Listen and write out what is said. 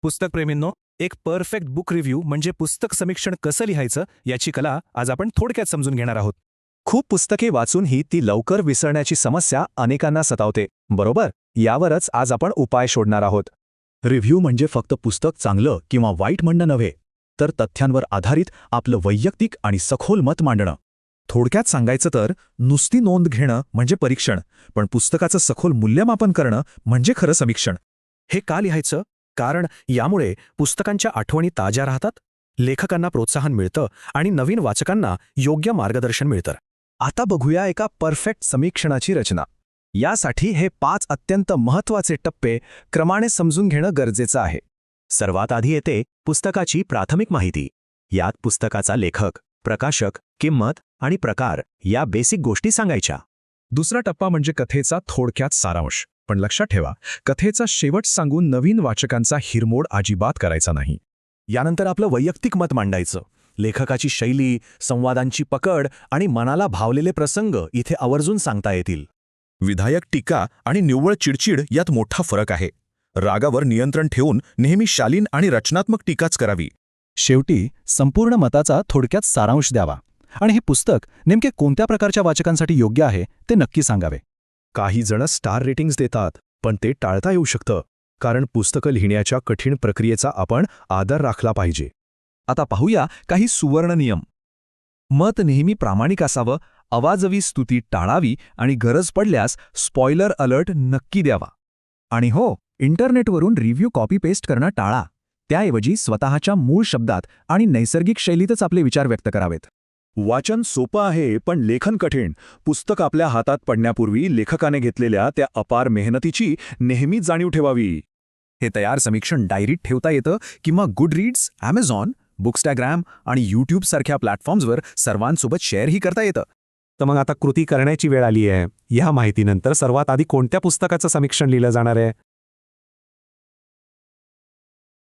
पुस्तकप्रेमींनो, एक perfect book review म्हणजे पुस्तक समीक्षण कसं लिहायचं याची कला आज आपण थोडक्यात समजून घेणार आहोत. खूप पुस्तके वाचूनही ती लवकर विसरण्याची समस्या अनेकांना सतावते, बरोबर? यावरच आज आपण उपाय शोधणार आहोत. रिव्ह्यू म्हणजे फक्त पुस्तक चांगलं किंवा वाईट म्हणणं नव्हे, तर तथ्यांवर आधारित आपलं वैयक्तिक आणि सखोल मत मांडणं. थोडक्यात सांगायचं तर नुसती नोंद घेणं म्हणजे परीक्षण, पण पुस्तकाचं सखोल मूल्यमापन करणं म्हणजे खरं समीक्षण. हे का लिहायचं? कारण यामुळे पुस्तकांच्या आठवणी ताज्या राहतात, लेखकांना प्रोत्साहन मिळतं आणि नवीन वाचकांना योग्य मार्गदर्शन मिळतं. आता बघूया एका परफेक्ट समीक्षणाची रचना. यासाठी हे 5 अत्यंत महत्त्वाचे टप्पे क्रमाने समजून घेणं गरजेचं आहे. सर्वात आधी येते पुस्तकाची प्राथमिक माहिती. यात पुस्तकाचा लेखक, प्रकाशक, किंमत आणि प्रकार या बेसिक गोष्टी सांगायच्या. दुसरा टप्पा म्हणजे कथेचा थोडक्यात सारांश. पण लक्षात ठेवा, कथेचा शेवट सांगून नवीन वाचकांचा हिरमोड अजिबात करायचा नाही. यानंतर आपलं वैयक्तिक मत मांडायचं. लेखकाची शैली, संवादांची पकड आणि मनाला भावलेले प्रसंग इथे आवर्जून सांगता येतील. विधायक टीका आणि निव्वळ चिडचिड यात मोठा फरक आहे. रागावर नियंत्रण ठेवून नेहमी शालीन आणि रचनात्मक टीकाच करावी. शेवटी संपूर्ण मताचा थोडक्यात सारांश द्यावा आणि हे पुस्तक नेमके कोणत्या प्रकारच्या वाचकांसाठी योग्य आहे ते नक्की सांगावे. काही जण स्टार रेटिंग्स देतात, पण ते टाळता येऊ शकतं, कारण पुस्तकं लिहिण्याच्या कठीण प्रक्रियेचा आपण आदर राखला पाहिजे. आता पाहूया काही सुवर्ण नियम. मत नेहमी प्रामाणिक असावं, अवाजवी स्तुती टाळावी आणि गरज पडल्यास स्पॉइलर अलर्ट नक्की द्यावा. आणि हो, इंटरनेटवरून रिव्ह्यू कॉपी पेस्ट करणं टाळा. त्याऐवजी स्वतःच्या मूळ शब्दात आणि नैसर्गिक शैलीतच आपले विचार व्यक्त करावेत. वाचन सोपं आहे, पण लेखन कठीण. पुस्तक आपल्या हातात पडण्यापूर्वी लेखकाने घेतलेल्या त्या अपार मेहनतीची नेहमीच जाणीव ठेवावी. हे तयार समीक्षण डायरीत ठेवता येतं किंवा गुडरीड्स, Amazon, बुकस्टॅग्राम आणि YouTube सारख्या प्लॅटफॉर्म्सवर सर्वांसोबत शेअरही करता येतं. तर मग आता कृती करण्याची वेळ आली आहे. या माहितीनंतर सर्वात आधी कोणत्या पुस्तकाचं समीक्षण लिहिलं जाणार आहे?